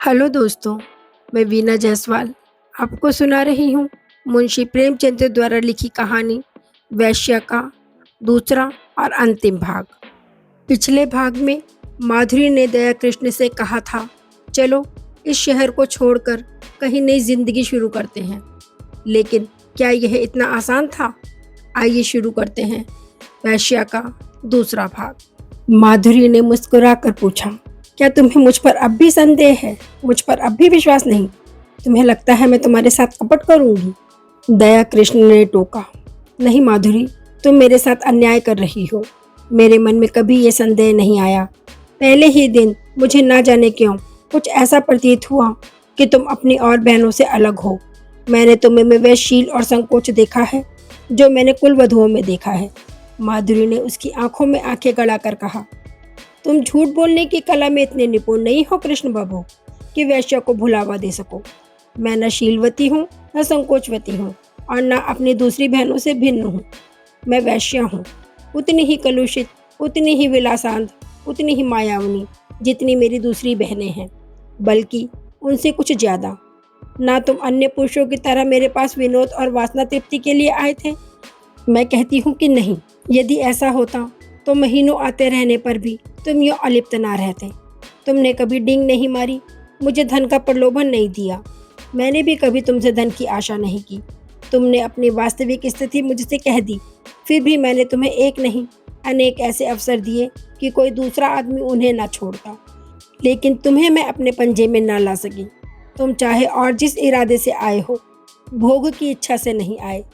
Hello दोस्तों, मैं वीना जायसवाल आपको सुना रही हूँ मुंशी प्रेमचंद द्वारा लिखी कहानी वेश्या का दूसरा और अंतिम भाग। पिछले भाग में माधुरी ने दया कृष्ण से कहा था, चलो इस शहर को छोड़कर कहीं नई जिंदगी शुरू करते हैं। लेकिन क्या यह इतना आसान था? आइए शुरू करते हैं वेश्या का दूसरा भाग। माधुरी ने मुस्कुराकर पूछा, क्या तुम्हें मुझ पर अब भी संदेह है? मुझ पर अब भी विश्वास नहीं? तुम्हें लगता है मैं तुम्हारे साथ कपट करूंगी? दया कृष्ण ने टोका, नहीं माधुरी, तुम मेरे साथ अन्याय कर रही हो। मेरे मन में कभी ये संदेह नहीं आया। पहले ही दिन मुझे ना जाने क्यों कुछ ऐसा प्रतीत हुआ कि तुम अपनी और बहनों से अलग हो। मैंने तुम्हें में वह शील और संकोच देखा है जो मैंने कुल वधुओं में देखा है। माधुरी ने उसकी आंखों में आंखें गड़ाकर कहा, तुम झूठ बोलने की कला में इतने निपुण नहीं हो कृष्ण बाबू कि वेश्या को भुलावा दे सको। मैं न शीलवती हूँ, न संकोचवती हूँ और न अपनी दूसरी बहनों से भिन्न हूँ। मैं वेश्या हूँ, उतनी ही कलुषित, उतनी ही विलासांत, उतनी ही मायावनी जितनी मेरी दूसरी बहनें हैं, बल्कि उनसे कुछ ज्यादा। ना तुम अन्य पुरुषों की तरह मेरे पास विनोद और वासना तृप्ति के लिए आए थे। मैं कहती हूँ कि नहीं, यदि ऐसा होता तो महीनों आते रहने पर भी तुम यूँ अलिप्त ना रहते। तुमने कभी डींग नहीं मारी, मुझे धन का प्रलोभन नहीं दिया। मैंने भी कभी तुमसे धन की आशा नहीं की। तुमने अपनी वास्तविक स्थिति मुझसे कह दी, फिर भी मैंने तुम्हें एक नहीं अनेक ऐसे अवसर दिए कि कोई दूसरा आदमी उन्हें ना छोड़ता। लेकिन तुम्हें मैं अपने पंजे में ना ला सकी। तुम चाहे और जिस इरादे से आए हो, भोग की इच्छा से नहीं आए।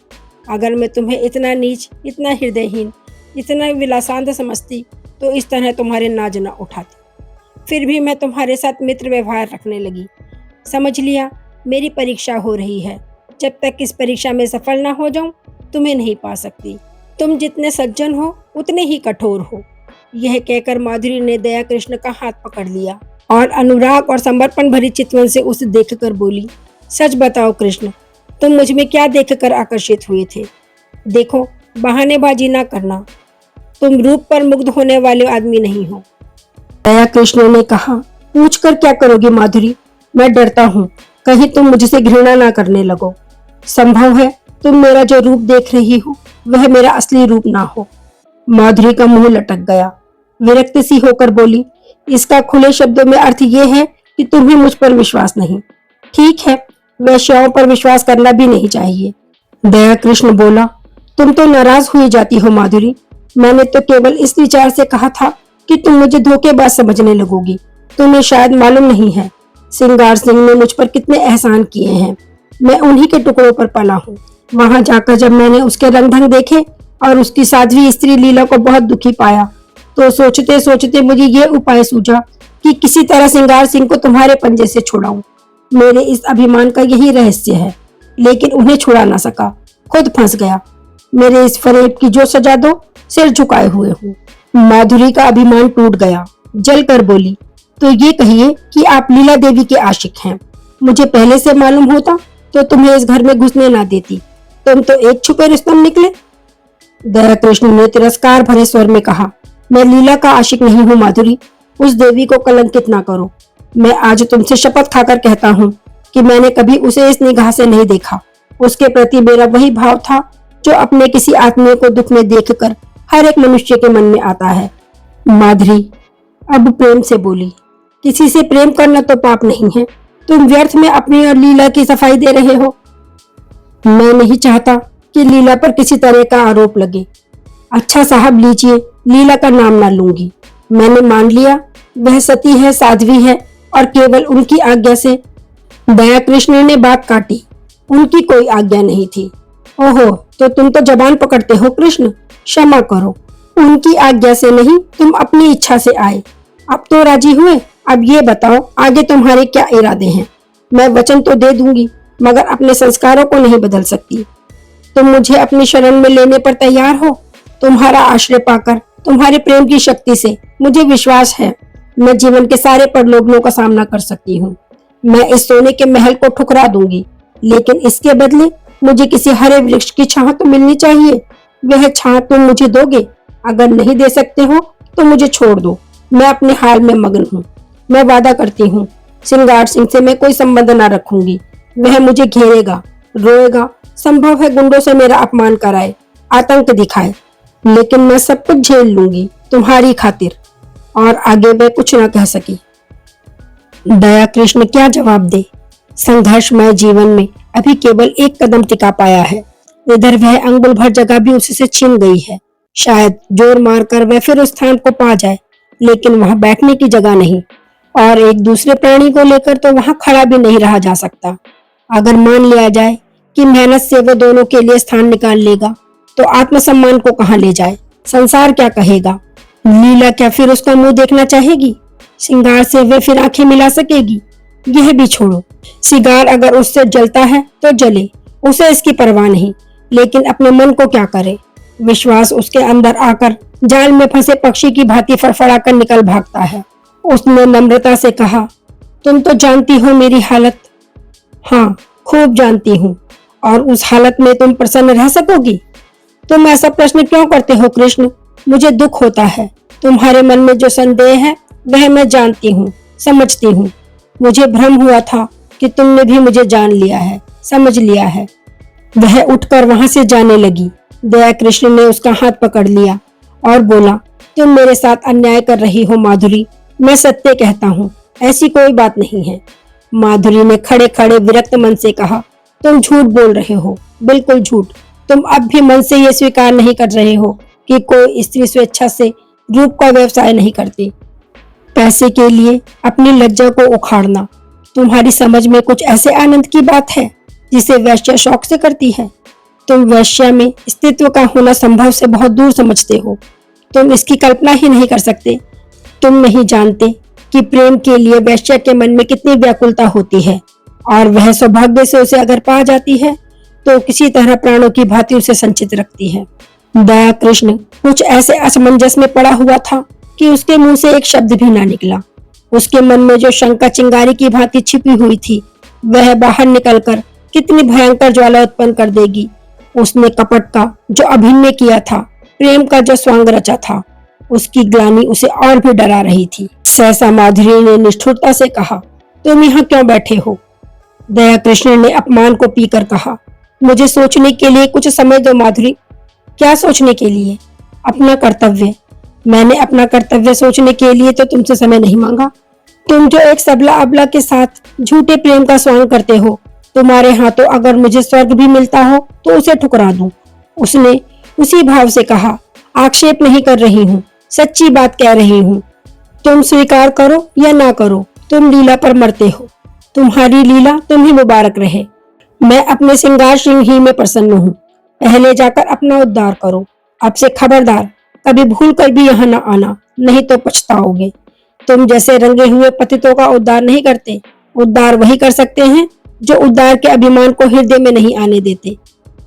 अगर मैं तुम्हें इतना नीच, इतना हृदयहीन, इतना विलासांत समझती तो इस तरह तुम्हारे नाज न उठाती। फिर भी मैं तुम्हारे साथ मित्र व्यवहार रखने लगी। समझ लिया मेरी परीक्षा हो रही है। जब तक इस परीक्षा में सफल ना हो जाऊं, तुम्हें नहीं पा सकती। तुम जितने सज्जन हो उतने ही कठोर हो। यह कहकर माधुरी ने दया कृष्ण का हाथ पकड़ लिया और अनुराग और समर्पण भरी चितवन से उसे देखकर बोली, सच बताओ कृष्ण, तुम मुझ में क्या देखकर आकर्षित हुए थे? देखो, बहानेबाजी ना करना। तुम रूप पर मुग्ध होने वाले आदमी नहीं हो। दया कृष्ण ने कहा, पूछ कर क्या करोगी माधुरी? मैं डरता हूँ कहीं तुम मुझसे घृणा ना करने लगो। संभव है तुम मेरा जो रूप देख रही हो वह मेरा असली रूप ना हो। माधुरी का मुंह लटक गया। विरक्त सी होकर बोली, इसका खुले शब्दों में अर्थ ये है कि तुम्हें मुझ पर विश्वास नहीं। ठीक है, वेश्याओं पर विश्वास करना भी नहीं चाहिए। दया कृष्ण बोला, तुम तो नाराज हुई जाती हो माधुरी। मैंने तो केवल इस विचार से कहा था कि तुम मुझे धोखेबाज समझने लगोगी। तुम्हें शायद मालूम नहीं है सिंगार सिंह ने मुझ पर कितने एहसान किए हैं। मैं उन्हीं के टुकड़ों पर पला हूँ। वहां जाकर जब मैंने उसके रंग ढंग देखे और उसकी साध्वी स्त्री लीला को बहुत दुखी पाया तो सोचते सोचते मुझे ये उपाय सूझा कि किसी तरह सिंगार सिंह को तुम्हारे पंजे से छुड़ाऊं। मेरे इस अभिमान का यही रहस्य है, लेकिन उन्हें छुड़ा ना सका, खुद फंस गया। मेरे इस फरेब की जो सजा दो, सिर झुकाए हुए हूँ। माधुरी का अभिमान टूट गया। जल कर बोली, तो ये कहिए कि आप लीला देवी के आशिक हैं। मुझे पहले से मालूम होता तो तुम्हें इस घर में घुसने ना देती। तुम तो एक छुपे रुस्तम निकले। दया कृष्ण ने तिरस्कार भरे स्वर में कहा, मैं लीला का आशिक नहीं हूँ माधुरी। उस देवी को कलंकित ना करो। मैं आज तुमसे शपथ खाकर कहता हूँ कि मैंने कभी उसे इस निगाह से नहीं देखा। उसके प्रति मेरा वही भाव था जो अपने किसी आत्मीय को दुख में देखकर हर एक मनुष्य के मन में आता है। माधुरी अब प्रेम से बोली, किसी से प्रेम करना तो पाप नहीं है। तुम व्यर्थ में अपनी और लीला की सफाई दे रहे हो। मैं नहीं चाहता कि लीला पर किसी तरह का आरोप लगे। अच्छा साहब लीजिए, लीला का नाम ना लूंगी। मैंने मान लिया वह सती है, साध्वी है और केवल उनकी आज्ञा से। दया कृष्ण ने बात काटी, उनकी कोई आज्ञा नहीं थी। ओहो, तो तुम तो जबान पकड़ते हो कृष्ण। क्षमा करो, उनकी आज्ञा से नहीं, तुम अपनी इच्छा से आए। अब तो राजी हुए। अब ये बताओ आगे तुम्हारे क्या इरादे हैं? मैं वचन तो दे दूंगी मगर अपने संस्कारों को नहीं बदल सकती। तुम मुझे अपनी शरण में लेने पर तैयार हो? तुम्हारा आश्रय पाकर, तुम्हारे प्रेम की शक्ति से मुझे विश्वास है मैं जीवन के सारे प्रलोभनों का सामना कर सकती हूँ। मैं इस सोने के महल को ठुकरा दूंगी, लेकिन इसके बदले मुझे किसी हरे वृक्ष की छांव तो मिलनी चाहिए। वह छांव तुम मुझे दोगे? अगर नहीं दे सकते हो तो मुझे छोड़ दो। मैं अपने हाल में मगन हूँ। मैं वादा करती हूँ श्रृंगार सिंह से मैं कोई संबंध ना रखूंगी। वह मुझे घेरेगा, रोएगा, संभव है गुंडों से मेरा अपमान कराए, आतंक दिखाए, लेकिन मैं सब कुछ झेल लूंगी तुम्हारी खातिर। और आगे वह कुछ न कह सकी। दया कृष्ण क्या जवाब दे। संघर्षमय जीवन में अभी केवल एक कदम टिका पाया है, इधर वह अंगुल भर जगह भी उससे छीन गई है। शायद जोर मारकर वह फिर उस स्थान को पा जाए, लेकिन वहां बैठने की जगह नहीं, और एक दूसरे प्राणी को लेकर तो वहां खड़ा भी नहीं रहा जा सकता। अगर मान लिया जाए कि मेहनत से वह दोनों के लिए स्थान निकाल लेगा, तो आत्मसम्मान को कहां ले जाए, संसार क्या कहेगा। लीला क्या फिर उसका मुंह देखना चाहेगी? श्रृंगार से वह फिर आंखें मिला सकेगी? यह भी छोड़ो, श्रृंगार अगर उससे जलता है तो जले, उसे इसकी परवाह नहीं, लेकिन अपने मन को क्या करे। विश्वास उसके अंदर आकर जाल में फंसे पक्षी की भांति फड़फड़ाकर निकल भागता है। उसने नम्रता से कहा, तुम तो जानती हो मेरी हालत। हाँ, खूब जानती हूँ। और उस हालत में तुम प्रसन्न रह सकोगी? तुम ऐसा प्रश्न क्यों करते हो कृष्ण? मुझे दुख होता है। तुम्हारे मन में जो संदेह है वह मैं जानती हूँ, समझती हूँ। मुझे भ्रम हुआ था कि तुमने भी मुझे जान लिया है, समझ लिया है। वह उठकर वहां से जाने लगी। दया कृष्ण ने उसका हाथ पकड़ लिया और बोला, तुम मेरे साथ अन्याय कर रही हो माधुरी। मैं सत्य कहता हूँ, ऐसी कोई बात नहीं है। माधुरी ने खड़े खड़े विरक्त मन से कहा, तुम झूठ बोल रहे हो, बिल्कुल झूठ। तुम अब भी मन से ये स्वीकार नहीं कर रहे हो कि कोई स्त्री स्वेच्छा से रूप का व्यवसाय नहीं करती। पैसे के लिए अपनी लज्जा को उखाड़ना तुम्हारी समझ में कुछ ऐसे आनंद की बात है जिसे वैश्या शौक से करती है। तुम वैश्या में अस्तित्व का होना संभव से बहुत दूर समझते हो। तुम इसकी कल्पना ही नहीं कर सकते। तुम नहीं जानते कि प्रेम के लिए वैश्या के मन में कितनी व्याकुलता होती है, और वह सौभाग्य से उसे अगर पा जाती है तो किसी तरह प्राणों की भांति उसे संचित रखती है। दया कृष्ण कुछ ऐसे असमंजस में पड़ा हुआ था कि उसके मुंह से एक शब्द भी ना निकला। उसके मन में जो शंका चिंगारी की भांति छिपी हुई थी, वह बाहर निकलकर कितनी भयंकर ज्वाला उत्पन्न कर देगी। उसने कपट का जो अभिनय किया था, प्रेम का जो स्वांग रचा था, उसकी ग्लानि उसे और भी डरा रही थी। सहसा माधुरी ने निष्ठुरता से कहा, तुम यहाँ क्यों बैठे हो? दया कृष्ण ने अपमान को पीकर कहा, मुझे सोचने के लिए कुछ समय दो माधुरी। क्या सोचने के लिए? अपना कर्तव्य। मैंने अपना कर्तव्य सोचने के लिए तो तुमसे समय नहीं मांगा। तुम जो एक सबला अबला के साथ झूठे प्रेम का स्वांग करते हो, तुम्हारे हाथों अगर मुझे स्वर्ग भी मिलता हो तो उसे ठुकरा दूं। उसने उसी भाव से कहा, आक्षेप नहीं कर रही हूँ, सच्ची बात कह रही हूँ। तुम स्वीकार करो या ना करो, तुम लीला पर मरते हो। तुम्हारी लीला तुम्हें मुबारक रहे। मैं अपने श्रृंगार सिंह ही में प्रसन्न हूँ। पहले जाकर अपना उद्धार करो। अब से खबरदार, कभी भूल कर भी यहाँ न आना, नहीं तो पछताओगे। तुम जैसे रंगे हुए पतितों का उद्धार नहीं करते। उद्धार वही कर सकते हैं जो उद्धार के अभिमान को हृदय में नहीं आने देते।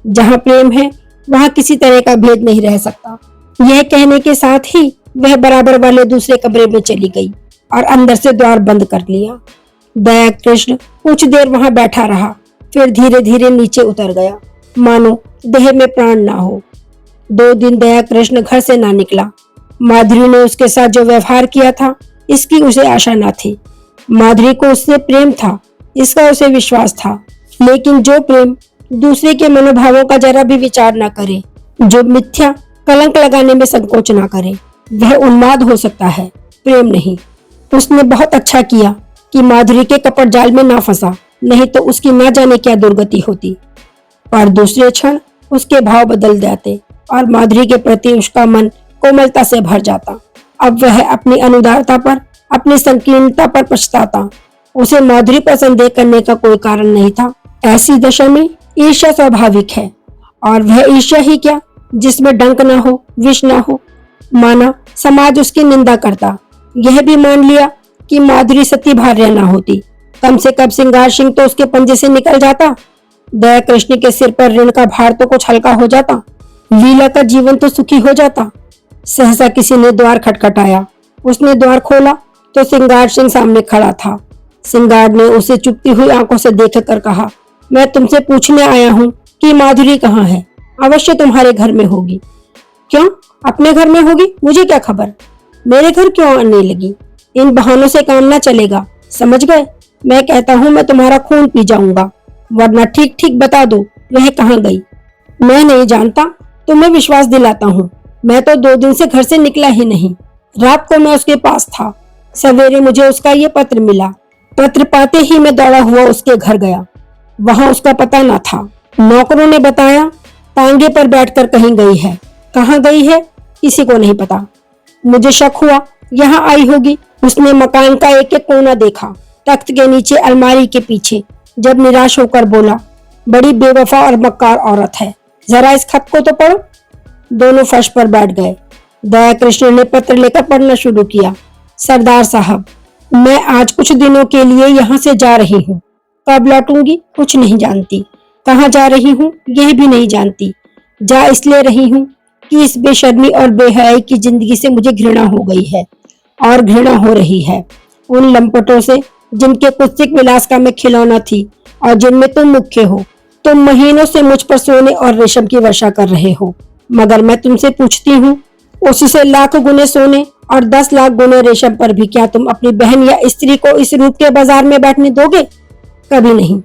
जहाँ प्रेम है वहाँ किसी तरह का भेद नहीं रह सकता। यह कहने के साथ ही वह बराबर वाले दूसरे कमरे में चली गई और अंदर से द्वार बंद कर लिया। दया कृष्ण कुछ देर वहां बैठा रहा, फिर धीरे धीरे नीचे उतर गया, मानो देह में प्राण ना हो। 2 दिन दया कृष्ण घर से ना निकला। माधुरी ने उसके साथ जो व्यवहार किया था, इसकी उसे आशा न थी। माधुरी को उससे प्रेम था, इसका उसे विश्वास था, लेकिन जो प्रेम दूसरे के मनोभावों का जरा भी विचार ना करे, जो मिथ्या कलंक लगाने में संकोच ना करे, वह उन्माद हो सकता है, प्रेम नहीं। उसने बहुत अच्छा किया कि माधुरी के कपट जाल में ना फंसा, नहीं तो उसकी ना जाने क्या दुर्गति होती। और दूसरे क्षण उसके भाव बदल जाते और माधुरी के प्रति उसका मन कोमलता से भर जाता। अब वह अपनी अनुदारता पर, अपनी संकीर्णता पर पछताता। उसे माधुरी पर संदेह करने का कोई कारण नहीं था। ऐसी दशा में ईर्ष्या स्वाभाविक है, और वह ईर्ष्या ही क्या जिसमें डंक ना हो, विष ना हो। माना समाज उसकी निंदा करता, यह भी मान लिया कि माधुरी सती भार्या ना होती, कम से कम श्रृंगार सिंह तो उसके पंजे से निकल जाता। दया कृष्ण के सिर पर ऋण का भार तो कुछ हल्का हो जाता, लीला का जीवन तो सुखी हो जाता। सहसा किसी ने द्वार खटखटाया। उसने द्वार खोला तो श्रृंगार सिंह सामने खड़ा था। श्रृंगार ने उसे चुपती हुई आंखों से देखकर कहा, मैं तुमसे पूछने आया हूँ कि माधुरी कहाँ है? अवश्य तुम्हारे घर में होगी। क्यों अपने घर में होगी? मुझे क्या खबर। मेरे घर क्यों आने लगी? इन बहानों से काम ना चलेगा, समझ गए? मैं कहता हूँ मैं तुम्हारा खून पी जाऊंगा, वरना ठीक ठीक बता दो वह कहाँ गई। मैं नहीं जानता, तुम्हें विश्वास दिलाता हूँ। मैं तो 2 दिन से घर से निकला ही नहीं। रात को मैं उसके पास था, सवेरे मुझे उसका ये पत्र मिला। पत्र पाते ही मैं दौड़ा हुआ उसके घर गया। वहां उसका पता न था। नौकरों ने बताया तांगे पर बैठकर कहीं गई है। कहाँ गई है किसी को नहीं पता। मुझे शक हुआ यहाँ आई होगी। उसने मकान का एक एक कोना देखा, तख्त के नीचे, अलमारी के पीछे। जब निराश होकर बोला, बड़ी बेवफा और मक्कार औरत है, जरा इस खत को तो पढ़ो। दोनों फर्श पर बैठ गए। दया कृष्ण ने पत्र लेकर पढ़ना शुरू किया। सरदार साहब, मैं आज कुछ दिनों के लिए यहाँ से जा रही हूँ। कब लौटूंगी कुछ नहीं जानती। कहाँ जा रही हूँ यह भी नहीं जानती। जा इसलिए रही हूँ कि इस बेशर्मी और बेहयाई की जिंदगी से मुझे घृणा हो गई है, और घृणा हो रही है उन लंपटों से जिनके कुत्सित विलास का मैं खिलौना थी और जिनमें तुम मुख्य हो। तुम महीनों से मुझ पर सोने और रेशम की वर्षा कर रहे हो, मगर मैं तुमसे पूछती हूँ, उससे लाख गुने सोने और 10 लाख गुने रेशम पर भी क्या तुम अपनी बहन या स्त्री को इस रूप के बाजार में बैठने दोगे? कभी नहीं।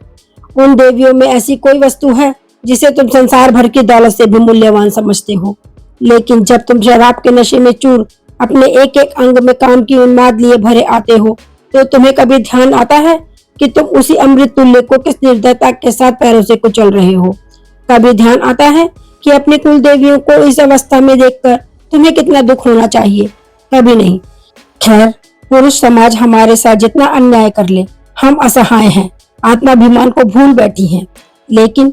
उन देवियों में ऐसी कोई वस्तु है जिसे तुम संसार भर की दौलत से भी मूल्यवान समझते हो, लेकिन जब तुम शराब के नशे में चूर अपने एक एक अंग में काम की उन्माद लिए भरे आते हो, तो तुम्हें कभी ध्यान आता है कि तुम उसी अमृत तुल्य को किस निर्दयता के साथ पैरों से कुचल रहे हो? कभी ध्यान आता है कि अपनी कुल देवियों को इस अवस्था में देखकर तुम्हें कितना दुख होना चाहिए? कभी नहीं। खैर, पुरुष समाज हमारे साथ जितना अन्याय कर ले, हम असहाय हैं, आत्माभिमान को भूल बैठी हैं। लेकिन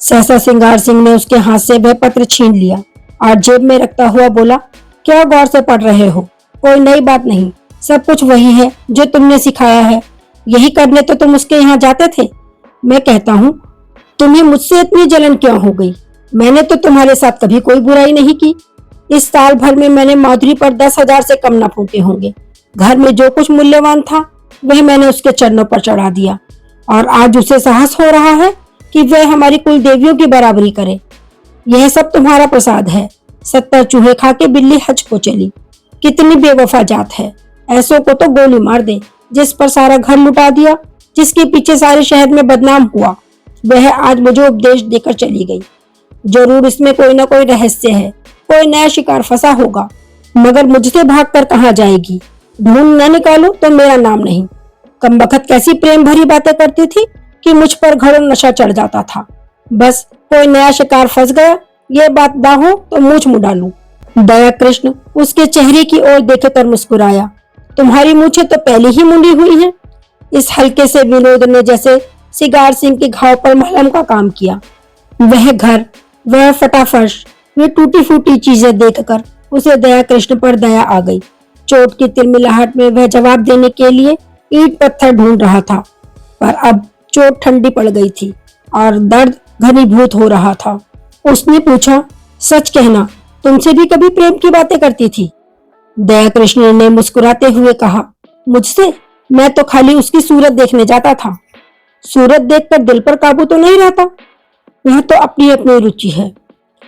सहसा सिंगार सिंह ने उसके हाथ से वह पत्र छीन लिया और जेब में रखता हुआ बोला, क्या गौर से पढ़ रहे हो? कोई नई बात नहीं, सब कुछ वही है जो तुमने सिखाया है। यही करने तो तुम उसके यहाँ जाते थे। मैं कहता हूँ, तुम्हें मुझसे इतनी जलन क्यों हो गई? मैंने तो तुम्हारे साथ कभी कोई बुराई नहीं की। इस साल भर में मैंने माधुरी पर 10,000 से कम न फूके होंगे। घर में जो कुछ मूल्यवान था वह मैंने उसके चरणों पर चढ़ा दिया, और आज उसे साहस हो रहा है कि वह हमारी कुल देवियों की बराबरी करे। यह सब तुम्हारा प्रसाद है। 70 चूहे खा के बिल्ली हज को चली। कितनी बेवफा जात है। ऐसों को तो गोली मार दे। जिस पर सारा घर लुटा दिया, जिसके पीछे सारे शहर में बदनाम हुआ, वह आज मुझे उपदेश देकर चली गई। जरूर इसमें कोई ना कोई रहस्य है, कोई नया शिकार फंसा होगा, मगर मुझसे भागकर कहाँ जाएगी? ढूंढ न निकालो तो मेरा नाम नहीं। कमबख्त कैसी प्रेम भरी बातें करती थी कि मुझ पर घड़ों नशा चढ़ जाता था। बस कोई नया शिकार फंस गया, ये बात ना हो तो मूंछ मुड़ा लूं। दया कृष्ण उसके चेहरे की ओर देखकर मुस्कुराया। तुम्हारी मूछें तो पहले ही मुंडी हुई हैं। इस हल्के से विनोद ने जैसे सिगार सिंह के घाव पर मलहम का काम किया। वह घर, वह फटाफर्श, वे टूटी फूटी चीजें देखकर उसे दया कृष्ण पर दया आ गई। चोट की तिलमिलाहट में वह जवाब देने के लिए ईंट पत्थर ढूंढ रहा था, पर अब चोट ठंडी पड़ गई थी और दर्द घनीभूत हो रहा था। उसने पूछा, सच कहना, तुमसे भी कभी प्रेम की बातें करती थी? दया कृष्ण ने मुस्कुराते हुए कहा, मुझसे? मैं तो खाली उसकी सूरत देखने जाता था। सूरत देखकर दिल पर काबू तो नहीं रहता। यह तो अपनी अपनी रुचि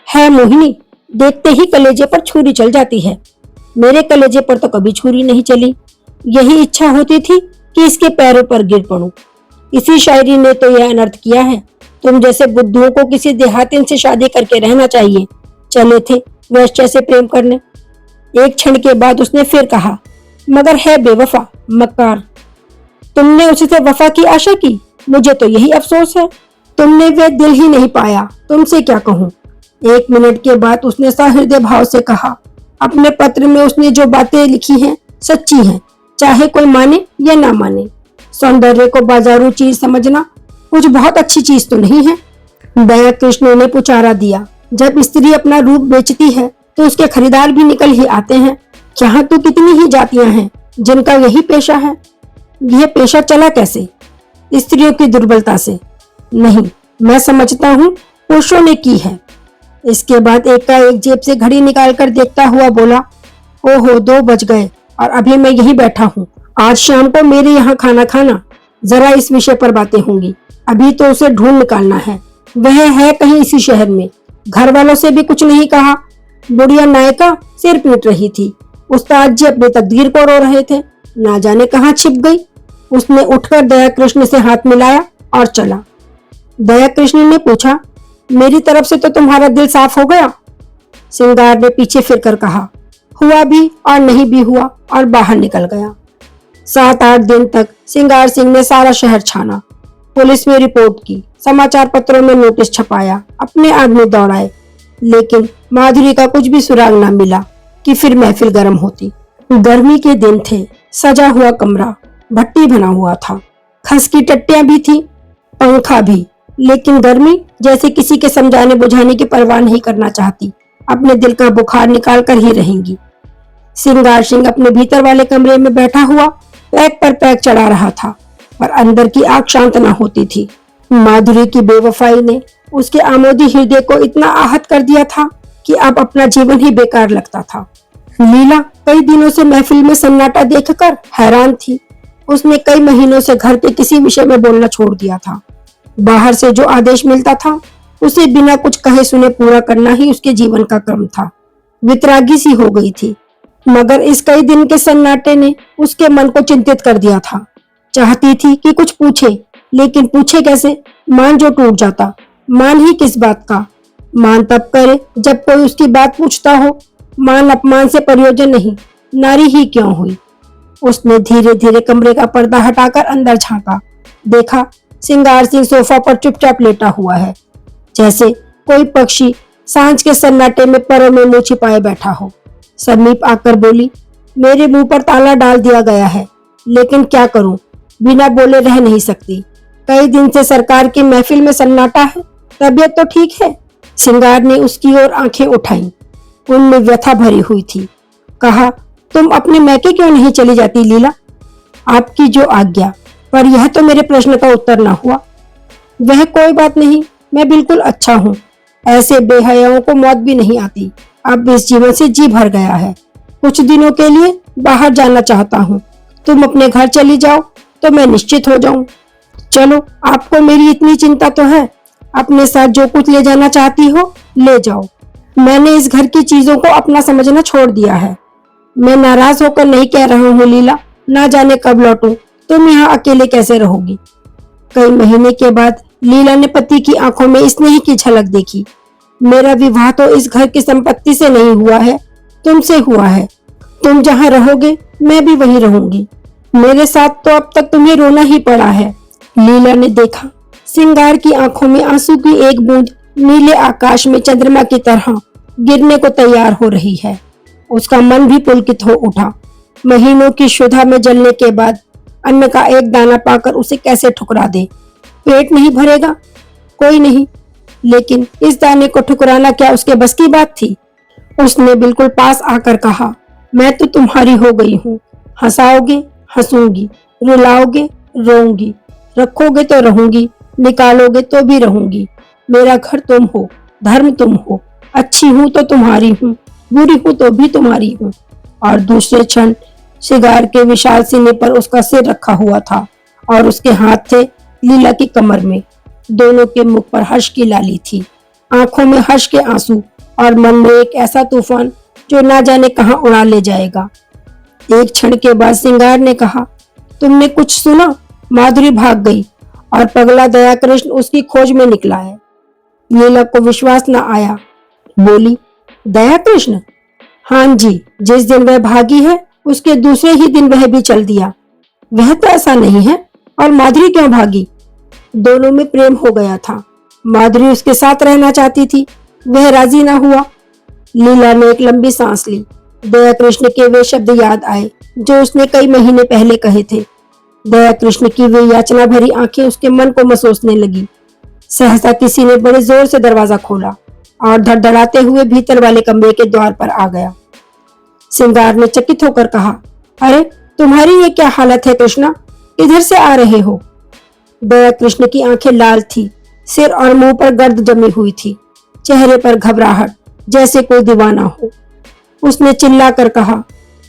है मोहिनी। देखते ही कलेजे पर छुरी चल जाती है। मेरे कलेजे पर तो कभी छुरी नहीं चली। यही इच्छा होती थी कि इसके पैरों पर गिर पड़ूं। इसी शायरी ने तो यह अनर्थ किया है। तुम जैसे बुद्धुओं को किसी देहातिन से शादी करके रहना चाहिए। चले थे वैश्या से प्रेम करने। एक क्षण के बाद उसने फिर कहा, मगर है बेवफा, मक्कार। तुमने उससे वफा की आशा की? मुझे तो यही अफसोस है। तुमने वह दिल ही नहीं पाया। तुमसे क्या कहूँ। 1 मिनट के बाद उसने सहृदय भाव से कहा, अपने पत्र में उसने जो बातें लिखी हैं सच्ची हैं, चाहे कोई माने या ना माने। सौंदर्य को बाजारू चीज समझना कुछ बहुत अच्छी चीज तो नहीं है। दया कृष्ण ने पुचारा दिया, जब स्त्री अपना रूप बेचती है तो उसके खरीदार भी निकल ही आते हैं। यहाँ तो कितनी ही जातियां हैं जिनका यही पेशा है। यह पेशा चला कैसे? स्त्रियों की दुर्बलता से नहीं, मैं समझता हूँ पुरुषों ने की है। इसके बाद एकाएक जेब से घड़ी निकालकर देखता हुआ बोला, ओहो 2 बज गए और अभी मैं यही बैठा हूँ। आज शाम को मेरे यहाँ खाना खाना, जरा इस विषय पर बातें होंगी। अभी तो उसे ढूंढ निकालना है। वह है कहीं इसी शहर में। घर वालों से भी कुछ नहीं कहा। बुढ़िया नायिका सिर पीट रही थी। उस्ताद जी अपनी तकदीर को रो रहे थे। ना जाने कहाँ छिप गई। उसने उठकर दया कृष्ण से हाथ मिलाया और चला। दया कृष्ण ने पूछा, मेरी तरफ से तो तुम्हारा दिल साफ हो गया? सिंगार ने पीछे फिरकर कहा, हुआ भी और नहीं भी हुआ, और बाहर निकल गया। 7-8 दिन तक सिंगार सिंह ने सारा शहर छाना, पुलिस में रिपोर्ट की, समाचार पत्रों में नोटिस छपाया, अपने आदमी दौड़ाए, लेकिन माधुरी का कुछ भी सुराग न मिला कि फिर महफिल गर्म होती। गर्मी के दिन थे, सजा हुआ कमरा, भट्टी बना हुआ था, खस की टट्टियां भी थी, पंखा भी, लेकिन गर्मी जैसे किसी के समझाने बुझाने की परवाह नहीं करना चाहती, अपने दिल का बुखार निकाल कर ही रहेंगी। सिंगार सिंह अपने भीतर वाले कमरे में बैठा हुआ पैक पर पैक चढ़ा रहा था, पर अंदर की आग शांत न होती थी। माधुरी की बेवफाई ने उसके आमोदी हृदय को इतना आहत कर दिया था कि अब अपना जीवन ही बेकार लगता था। लीला कई दिनों से महफिल में सन्नाटा देखकर हैरान थी। उसने कई महीनों से घर के किसी विषय में बोलना छोड़ दिया था। बाहर से जो आदेश मिलता था उसे बिना कुछ कहे सुने पूरा करना ही उसके जीवन का क्रम था। वितरागी सी हो गई थी, मगर इस कई दिन के सन्नाटे ने उसके मन को चिंतित कर दिया था। चाहती थी कि कुछ पूछे, लेकिन पूछे कैसे? मान जो टूट जाता। मान ही किस बात का? मान तब करे जब कोई उसकी बात पूछता हो। मान अपमान से प्रयोजन नहीं, नारी ही क्यों हुई। उसने धीरे धीरे कमरे का पर्दा हटाकर अंदर झांका। देखा, सिंगार सिंह सोफा पर चुपचाप लेटा हुआ है, जैसे कोई पक्षी सांझ के सन्नाटे में परों में मुंह छिपाए बैठा हो। समीप आकर बोली, मेरे मुंह पर ताला डाल दिया गया है, लेकिन क्या करूं, बिना बोले रह नहीं सकती। कई दिन से सरकार की महफिल में सन्नाटा है, तबीयत तो ठीक है? सिंगार ने उसकी ओर आंखें उठाई, उनमें व्यथा भरी हुई थी। कहा, तुम अपने मैके क्यों नहीं चली जाती लीला? आपकी जो आज्ञा, पर यह तो मेरे प्रश्न का उत्तर न हुआ। वह कोई बात नहीं, मैं बिल्कुल अच्छा हूँ। ऐसे बेहयाओं को मौत भी नहीं आती। अब इस जीवन से जी भर गया है। कुछ दिनों के लिए बाहर जाना चाहता हूँ। तुम अपने घर चली जाओ तो मैं निश्चित हो जाऊं। चलो, आपको मेरी इतनी चिंता तो है, अपने साथ जो कुछ ले जाना चाहती हो ले जाओ। मैंने इस घर की चीजों को अपना समझना छोड़ दिया है। मैं नाराज होकर नहीं कह रहा हूँ लीला, ना जाने कब लौटूं, तुम यहाँ अकेले कैसे रहोगी। कई महीने के बाद लीला ने पति की आंखों में स्नेह की झलक देखी। मेरा विवाह तो इस घर की संपत्ति से नहीं हुआ है, तुमसे हुआ है। तुम जहाँ रहोगे मैं भी वहीं रहूंगी। मेरे साथ तो अब तक तुम्हें रोना ही पड़ा है। लीला ने देखा, सिंगार की आंखों में आंसू की एक बूंद नीले आकाश में चंद्रमा की तरह गिरने को तैयार हो रही है। उसका मन भी पुलकित हो उठा। महीनों की क्षुधा में जलने के बाद अन्न का एक दाना पाकर उसे कैसे ठुकरा दे। पेट नहीं भरेगा, कोई नहीं, लेकिन इस दाने को ठुकराना क्या उसके बस की बात थी? उसने बिल्कुल पास आकर कहा, मैं तो तुम्हारी हो गई हूँ। हंसाओगे हंसूंगी, रुलाओगे रोऊंगी, रखोगे तो रहूंगी, निकालोगे तो भी रहूंगी। मेरा घर तुम हो, धर्म तुम हो, अच्छी हूँ तो तुम्हारी हूँ, बुरी हूँ तो भी तुम्हारी हूँ। और दूसरे क्षण सिगार के विशाल सीने पर उसका सिर रखा हुआ था और उसके हाथ थे लीला की कमर में। दोनों के मुख पर हर्ष की लाली थी, आंखों में हर्ष के आंसू और मन में एक ऐसा तूफान जो ना जाने कहां उड़ा ले जाएगा। एक क्षण के बाद सिंगार ने कहा, तुमने कुछ सुना? माधुरी भाग गई और पगला दया कृष्ण उसकी खोज में निकला है। लीला को विश्वास न आया, बोली, दया कृष्ण? हाँ जी, जिस दिन वह भागी है उसके दूसरे ही दिन वह भी चल दिया। वह तो ऐसा नहीं है, और माधुरी क्यों भागी? दोनों में प्रेम हो गया था। माधुरी उसके साथ रहना चाहती थी, वह राजी ना हुआ। लीला ने एक लंबी सांस ली। दया कृष्ण के वे शब्द याद आए जो उसने कई महीने पहले कहे थे। दया कृष्ण की वे याचना भरी आंखें उसके मन को मसोसने लगी। सहसा किसी ने बड़े जोर से दरवाजा खोला और धड़धड़ाते हुए भीतर वाले कमरे के द्वार पर आ गया। सिंगार ने चकित होकर कहा, अरे तुम्हारी ये क्या हालत है कृष्णा, इधर से आ रहे हो? दया कृष्ण की आंखें लाल थी, सिर और मुंह पर गर्द जमी हुई थी, चेहरे पर घबराहट जैसे कोई दीवाना हो। उसने चिल्लाकर कहा,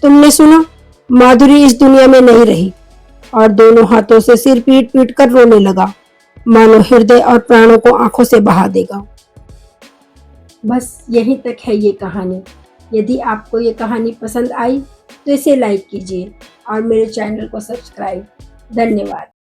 तुमने सुना? माधुरी इस दुनिया में नहीं रही। और दोनों हाथों से सिर पीट पीट कर रोने लगा, मानो हृदय और प्राणों को आंखों से बहा देगा। बस यहीं तक है ये कहानी। यदि आपको ये कहानी पसंद आई तो इसे लाइक कीजिए और मेरे चैनल को सब्सक्राइब धन्यवाद।